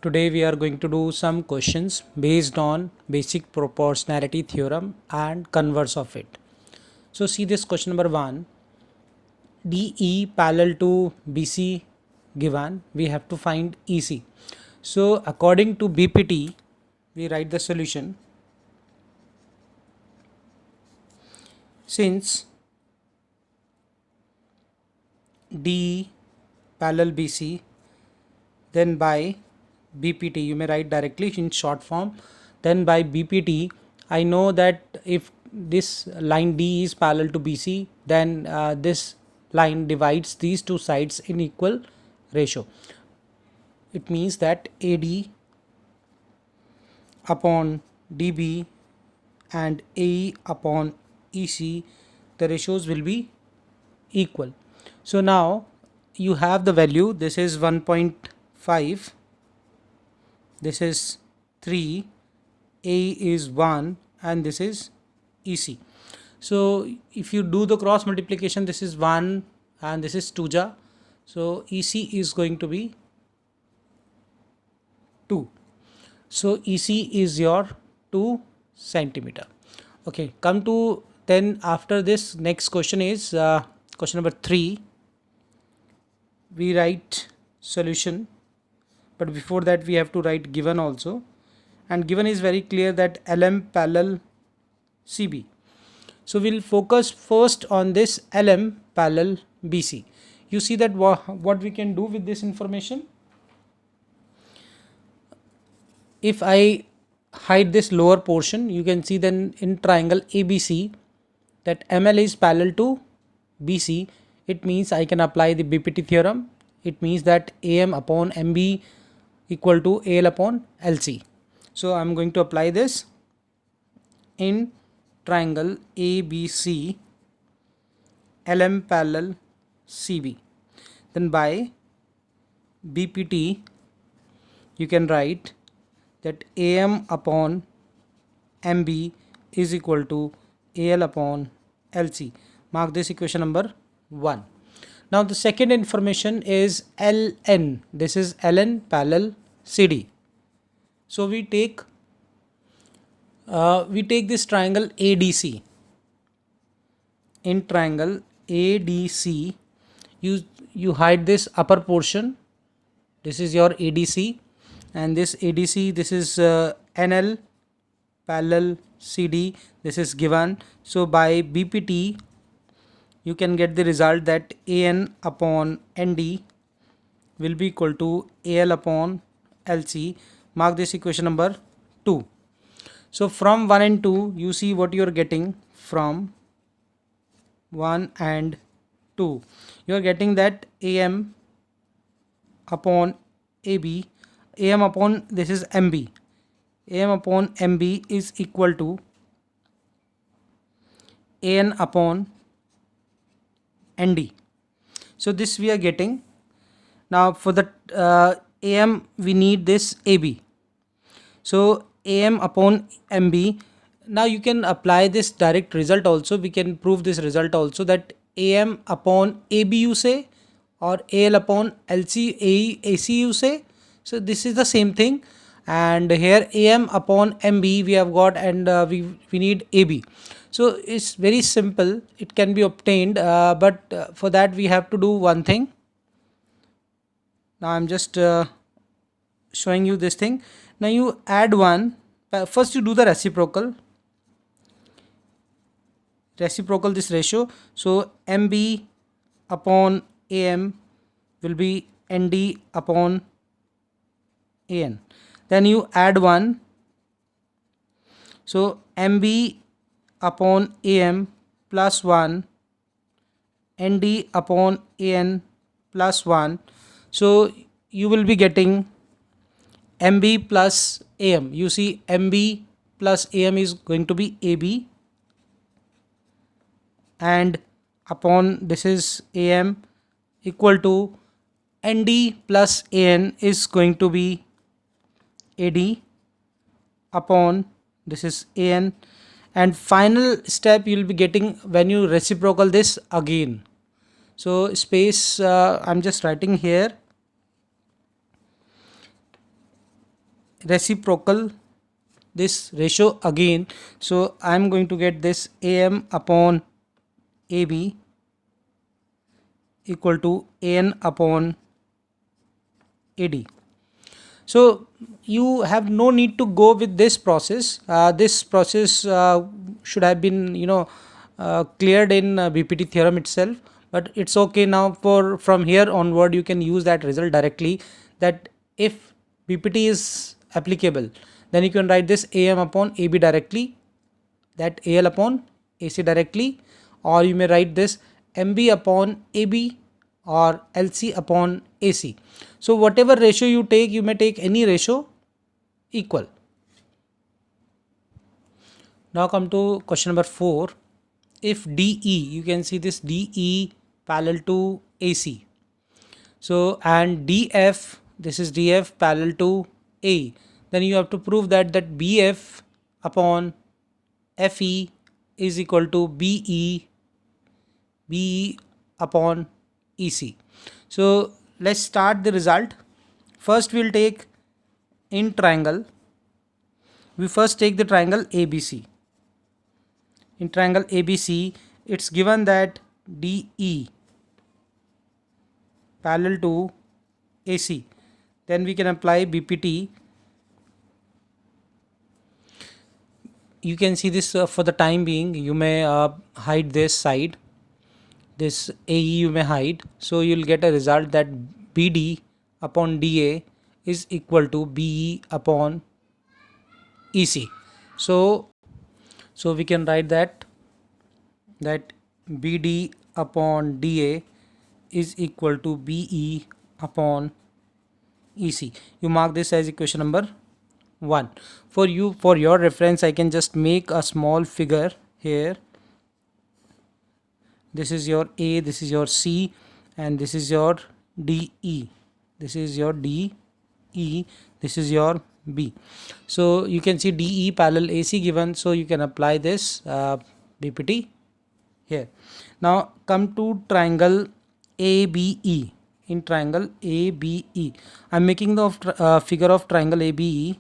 Today we are going to do some questions based on basic proportionality theorem and converse of it. So see this question number 1. DE parallel to BC given, we have to find EC. So according to BPT, we write the solution. Since DE parallel BC, then by BPT, you may write directly in short form, then by BPT I know that if this line D is parallel to BC, then this line divides these two sides in equal ratio. It means that AD upon DB and AE upon EC, the ratios will be equal. So now you have the value, this is 1.5, this is 3, A is 1 and this is EC. So if you do the cross multiplication, this is 1 and this is 2ja. So EC is going to be 2. So EC is your 2 centimeter. Okay, come to then after this next question is question number 3. We write solution, but before that we have to write given also, and given is very clear that LM parallel CB. So we'll focus first on this LM parallel BC. You see that what we can do with this information. If I hide this lower portion, you can see then in triangle ABC that ML is parallel to BC. It means I can apply the BPT theorem. It means that AM upon MB equal to AL upon LC. So I'm going to apply this in triangle ABC LM parallel CB. Then by BPT you can write that AM upon MB is equal to AL upon LC. Mark this equation number 1. Now the second information is LN. This is LN parallel CD. So we take this triangle ADC. In triangle ADC, you hide this upper portion. This is your ADC, and this ADC, this is NL parallel CD. This is given. So by BPT you can get the result that AN upon ND will be equal to AL upon LC. Mark this equation number 2. So from 1 and 2 you see what you are getting. From 1 and 2 you are getting that AM upon AB, AM upon this is MB, AM upon MB is equal to AN upon ND. So this we are getting. Now for the AM we need this AB. So AM upon MB. Now you can apply this direct result also. We can prove this result also, that AM upon AB you say, or AL upon LC AC you say. So this is the same thing, and here AM upon MB we have got, and we need AB. So it's very simple, it can be obtained, but for that we have to do one thing. Now I'm just showing you this thing. Now you add 1. First you do the reciprocal this ratio. So MB upon AM will be ND upon AN. Then you add 1. So MB upon AM plus 1, ND upon AN plus 1. So you will be getting MB plus AM. You see MB plus AM is going to be AB, and upon this is AM equal to ND plus AN is going to be AD upon this is AN, and final step you will be getting when you reciprocal this again. So space I'm just writing here. reciprocal this ratio again. So I am going to get this AM upon AB equal to AN upon AD. So you have no need to go with this process. This process should have been cleared in BPT theorem itself, but it's okay now. For from here onward you can use that result directly, that if BPT is applicable, then you can write this AM upon AB directly, that AL upon AC directly, or you may write this MB upon AB or LC upon AC. So whatever ratio you take, you may take any ratio equal. Now come to question number 4. If DE, you can see this DE parallel to AC. So and DF, this is DF parallel to A. Then you have to prove that BF upon FE is equal to BE upon EC. So let's start the result. First we'll take in triangle. We first take the triangle ABC. In triangle ABC, it's given that DE parallel to AC. Then we can apply BPT. You can see this for the time being. You may hide this side. This AE you may hide. So you'll get a result that BD upon DA is equal to BE upon EC. So we can write that BD upon DA is equal to BE upon EC. You mark this as equation number 1. For your reference, I can just make a small figure here. This is your A, this is your C, and this is your DE. This is your DE, this is your B. So you can see DE parallel AC given, so you can apply this BPT here. Now come to triangle ABE. In triangle ABE, I am making the figure of triangle ABE.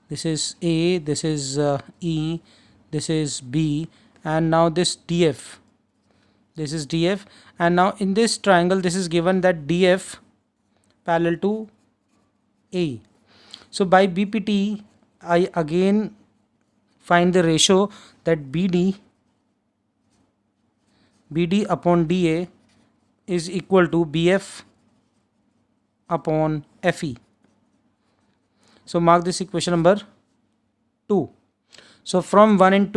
This is A, this is E, this is B, and now this DF. This is DF, and now in this triangle this is given that DF parallel to A. So by BPT, I again find the ratio that BD upon DA is equal to BF upon FE. So mark this equation number 2. So from 1 and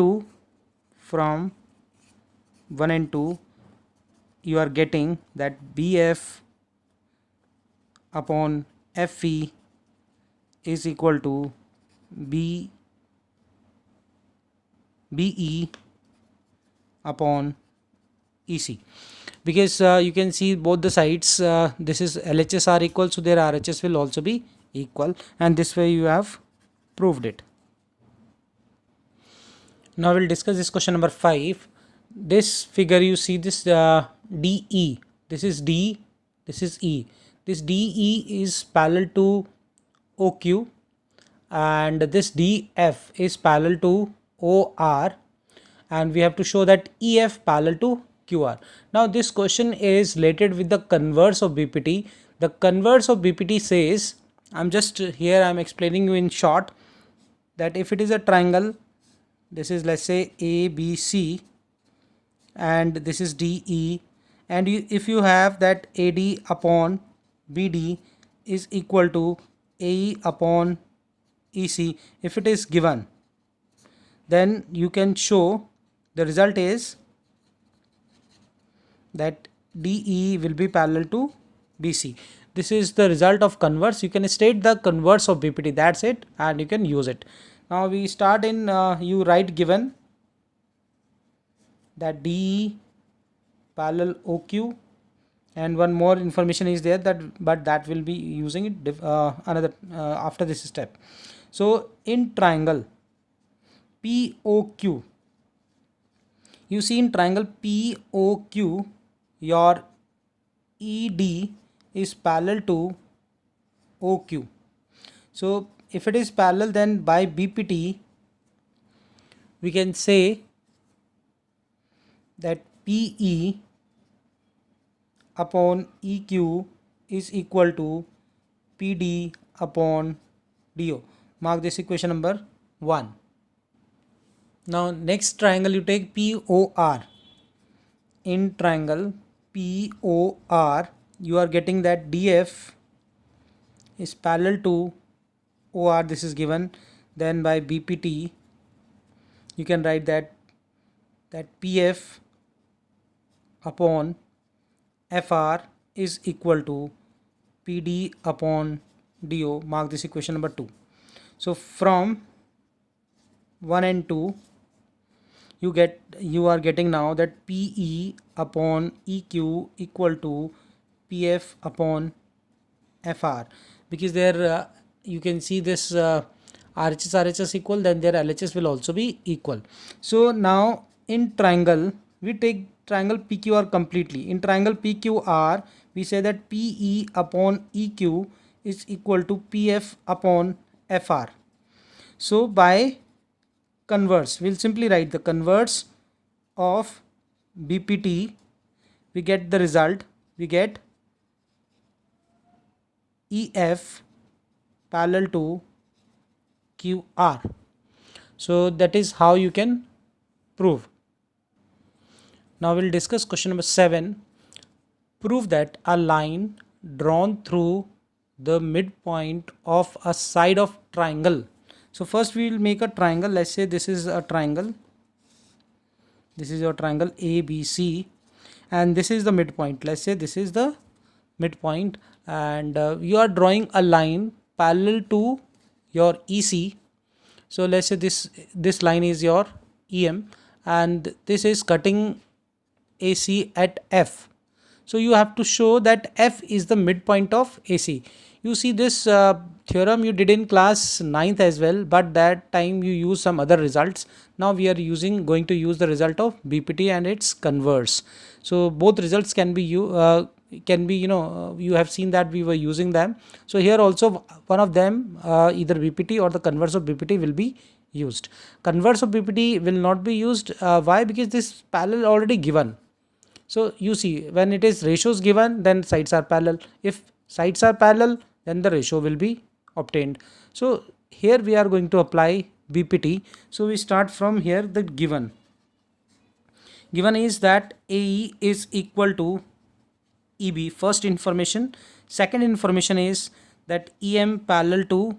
2, you are getting that BF upon FE is equal to BE upon EC. Because you can see both the sides, this is LHS are equal, so their RHS will also be equal, and this way you have proved it. Now we'll discuss this question number 5. This figure, you see this DE, this is D, this is E. This DE is parallel to OQ, and this DF is parallel to OR, and we have to show that EF parallel to QR. Now this question is related with the converse of BPT. The converse of BPT says, I'm explaining you in short, that if it is a triangle, this is, let's say, ABC, and this is DE, and if you have that AD upon BD is equal to AE upon EC, if it is given, then you can show the result is that DE will be parallel to BC. This is the result of converse. You can state the converse of BPT, that's it, and you can use it. Now we start in, you write given that DE parallel OQ, and one more information is there, but that will be using it after this step. So in triangle POQ, you see in triangle POQ, your ED is parallel to OQ. So if it is parallel, then by BPT we can say that PE upon EQ is equal to PD upon DO. Mark this equation number 1. Now next triangle you take POR. In triangle POR you are getting that DF is parallel to OR, this is given. Then by BPT you can write that PF upon FR is equal to PD upon DO. Mark this equation number 2. So from 1 and 2 you are getting now that PE upon EQ equal to PF upon FR, because there you can see this RHS equal, then their LHS will also be equal. So now in triangle we take triangle PQR completely. In triangle PQR we say that PE upon EQ is equal to PF upon FR. So by converse we'll simply write the converse of BPT, we get the result, we get EF parallel to QR. So that is how you can prove. Now we'll discuss question number 7. Prove that a line drawn through the midpoint of a side of triangle. So first we will make a triangle. Let's say this is a triangle. This is your triangle ABC and this is the midpoint. Let's say this is the midpoint, and you are drawing a line parallel to your EC. So let's say this line is your EM and this is cutting AC at F. So you have to show that F is the midpoint of AC. You see this theorem you did in class 9th as well, but that time you use some other results. Now we are going to use the result of BPT and its converse. So both results can be you have seen that we were using them. So here also one of them, either BPT or the converse of BPT will be used. Converse of BPT will not be used. Why? Because this parallel already given. So you see, when it is ratios given, then sides are parallel. If sides are parallel, then the ratio will be obtained. So here we are going to apply BPT. So we start from here. The given is that AE is equal to EB, first information. Second information is that EM parallel to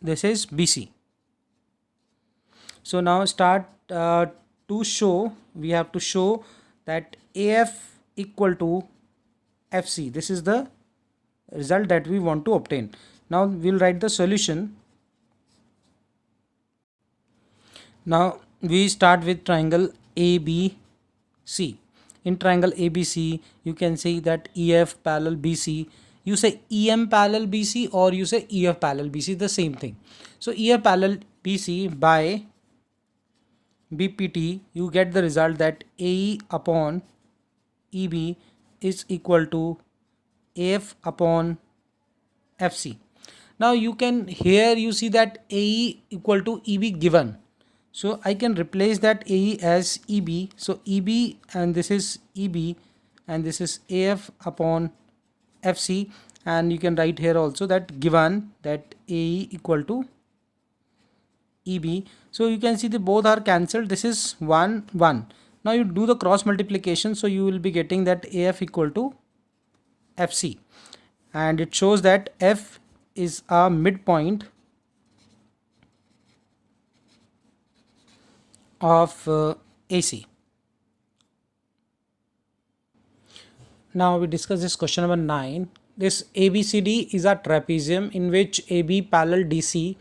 this is BC. So now start to show, we have to show that AF equal to FC. This is the result that we want to obtain. Now we'll write the solution. Now we start with triangle ABC. In triangle ABC you can say that EF parallel BC. You say EM parallel BC or you say EF parallel BC, the same thing. So EF parallel BC by BPT you get the result that AE upon EB is equal to AF upon FC. Now you can, here you see that AE equal to EB given. So I can replace that AE as EB. So EB and this is EB and this is AF upon FC, and you can write here also that given that AE equal to EB. So you can see the both are cancelled. This is 1 1. Now you do the cross multiplication, so you will be getting that AF equal to FC, and it shows that F is a midpoint of AC. Now we discuss this question number 9. This ABCD is a trapezium in which AB parallel DC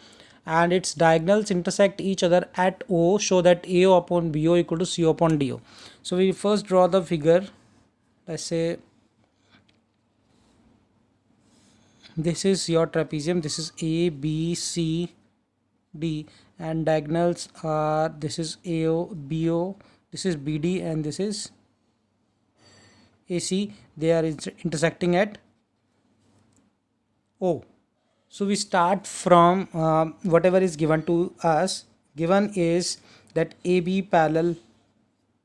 and its diagonals intersect each other at O. Show that AO upon BO equal to CO upon DO. So we first draw the figure. Let's say this is your trapezium. This is A, B, C, D, and diagonals are, this is AO, BO, this is BD, and this is AC. They are intersecting at O. So we start from whatever is given to us. Given is that AB parallel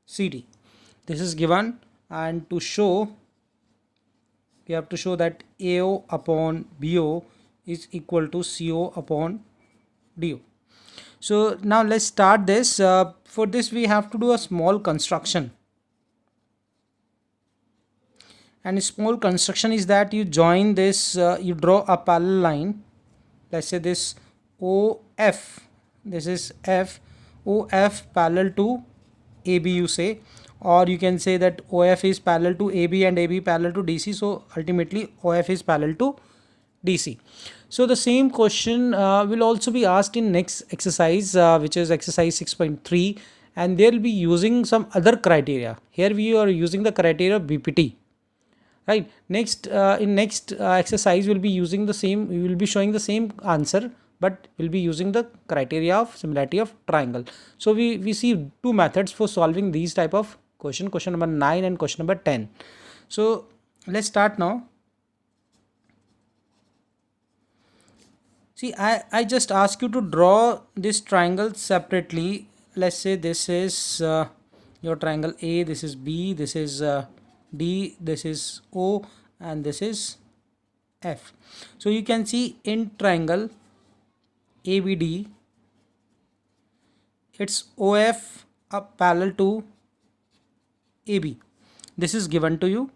CD. This is given, and to show, we have to show that AO upon BO is equal to CO upon DO. So now let's start this. For this we have to do a small construction. And a small construction is that you join this, you draw a parallel line. Let's say this OF, this is F, OF parallel to AB you say, or you can say that OF is parallel to AB and AB parallel to DC. So ultimately OF is parallel to DC. So the same question will also be asked in next exercise, which is exercise 6.3, and they'll be using some other criteria. Here we are using the criteria BPT. Right. Next, in next exercise, we'll be using the same. We will be showing the same answer, but we'll be using the criteria of similarity of triangle. So we see two methods for solving these type of question. Question number 9 and question number 10. So let's start now. See, I just ask you to draw this triangle separately. Let's say this is your triangle A. This is B. This is D, this is O, and this is F. So you can see in triangle ABD, it's OF up parallel to AB. This is given to you.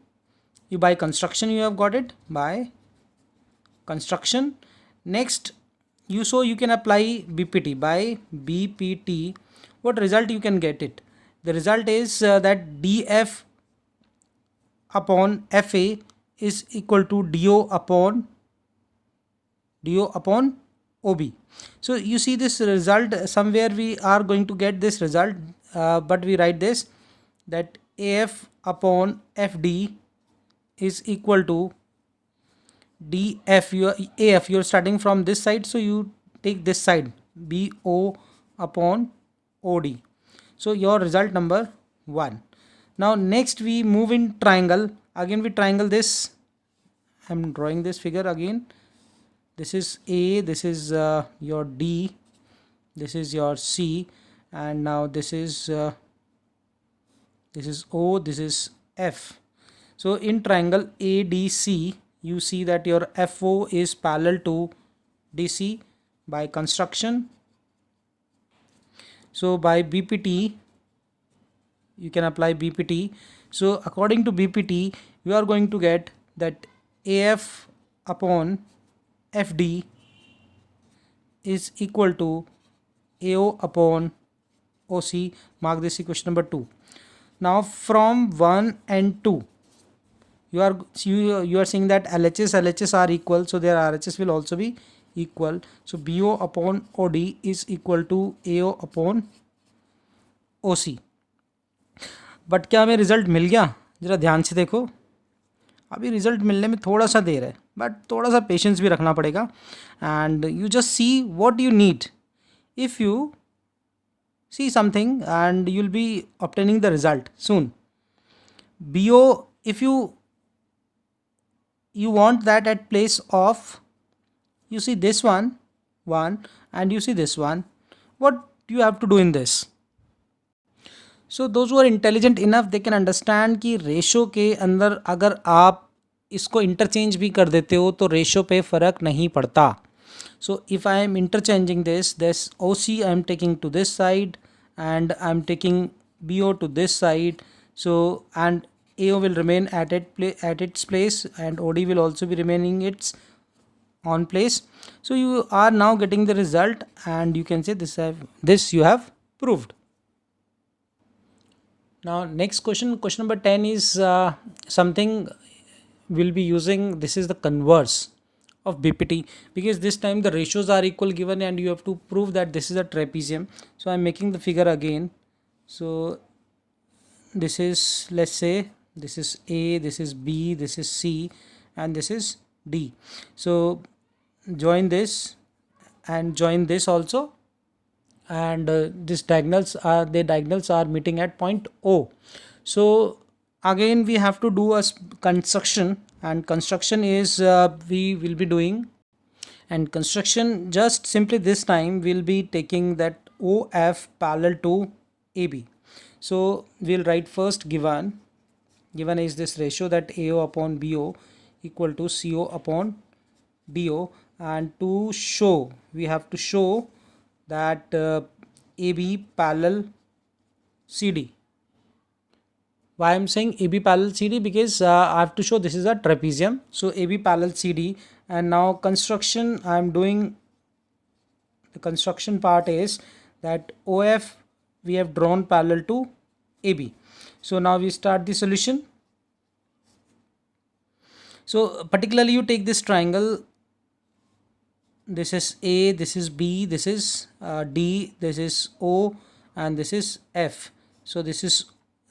You by construction you have got it by construction. Next, you can apply BPT. By BPT, what result you can get it? The result is that DF upon FA is equal to DO upon OB. So you see this result somewhere we are going to get this result, but we write this that AF upon FD is equal to DF. AF you're starting from this side, so you take this side BO upon OD. So your result number 1. Now next we move in triangle. Again we triangle this. I'm drawing this figure again. This is A, this is your D, this is your C, and now this is O, this is F. So in triangle ADC, you see that your FO is parallel to DC by construction. So by BPT, you can apply BPT. So according to BPT, you are going to get that AF upon FD is equal to AO upon OC. Mark this equation number 2. Now from 1 and 2, you are seeing that LHS are equal, so their RHS will also be equal. So BO upon OD is equal to AO upon OC. But क्या हमें result मिल गया? ज़रा ध्यान से देखो, अभी result मिलने में थोड़ा सा देर है, बट थोड़ा सा पेशेंस भी रखना पड़ेगा. And you just see what you need. If you see something and you'll be obtaining the result soon. BO, if you want that at place of, you see this one and you see this one, what you have to do in this? So those who are intelligent enough, they can understand कि ratio के अंदर अगर आप इसको interchange भी कर देते हो तो रेशो पे फ़र्क नहीं पड़ता. So if I am interchanging this OC I am taking to this side and I am taking BO to this side. So and AO will remain at its place and OD will also be remaining its on place. So you are now getting the result and you can say this you have proved. Now next question number 10 is something we'll be using. This is the converse of BPT, because this time the ratios are equal given and you have to prove that this is a trapezium. So I'm making the figure again. So this is, let's say this is A, this is B, this is C, and this is D. So join this and join this also, and these diagonals are meeting at point O. So again we have to do a construction and construction is we will be doing, and construction just simply this time we'll be taking that OF parallel to AB. So we'll write first given is this ratio that AO upon BO equal to CO upon DO, and to show we have to show that AB parallel CD. Why I'm saying AB parallel CD? Because I have to show this is a trapezium, so AB parallel CD. And now construction, I'm doing the construction part is that OF we have drawn parallel to AB. So now we start the solution. So particularly you take this triangle, this is A, this is B, this is D, this is O, and this is F. So this is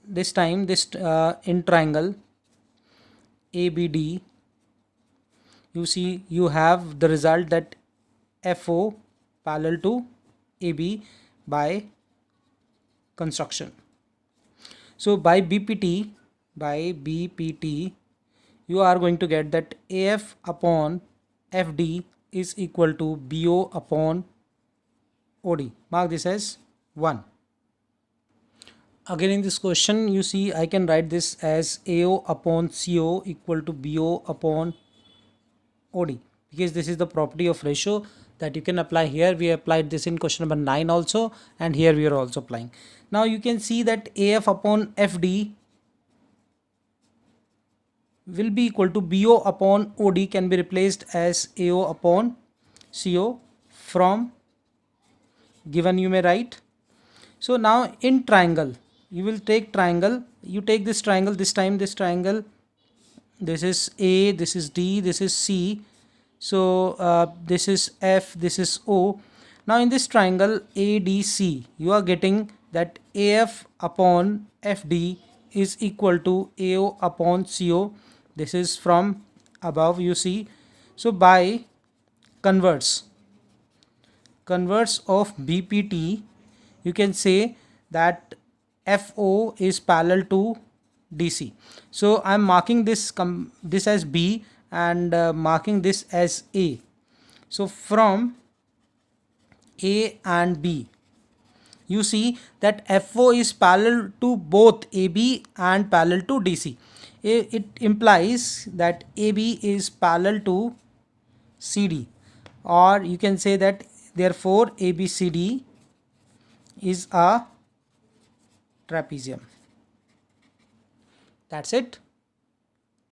this time this in triangle ABD, you see you have the result that FO parallel to AB by construction. So by BPT you are going to get that AF upon FD is equal to BO upon OD. Mark this as 1. Again in this question you see I can write this as AO upon CO equal to BO upon OD, because this is the property of ratio that you can apply here. We applied this in question number 9 also, and here we are also applying. Now you can see that AF upon FD will be equal to BO upon OD can be replaced as AO upon CO from given you may write. So now in triangle you will take triangle, you take this triangle, this time this triangle, this is A, this is D, this is C, so this is F, this is O. Now in this triangle ADC you are getting that AF upon FD is equal to AO upon CO. This is from above you see. So by converse of BPT you can say that FO is parallel to DC. So I am marking this as B and marking this as A. So from A and B you see that FO is parallel to both AB and parallel to DC. It implies that AB is parallel to CD, or you can say that therefore ABCD is a trapezium. That's it.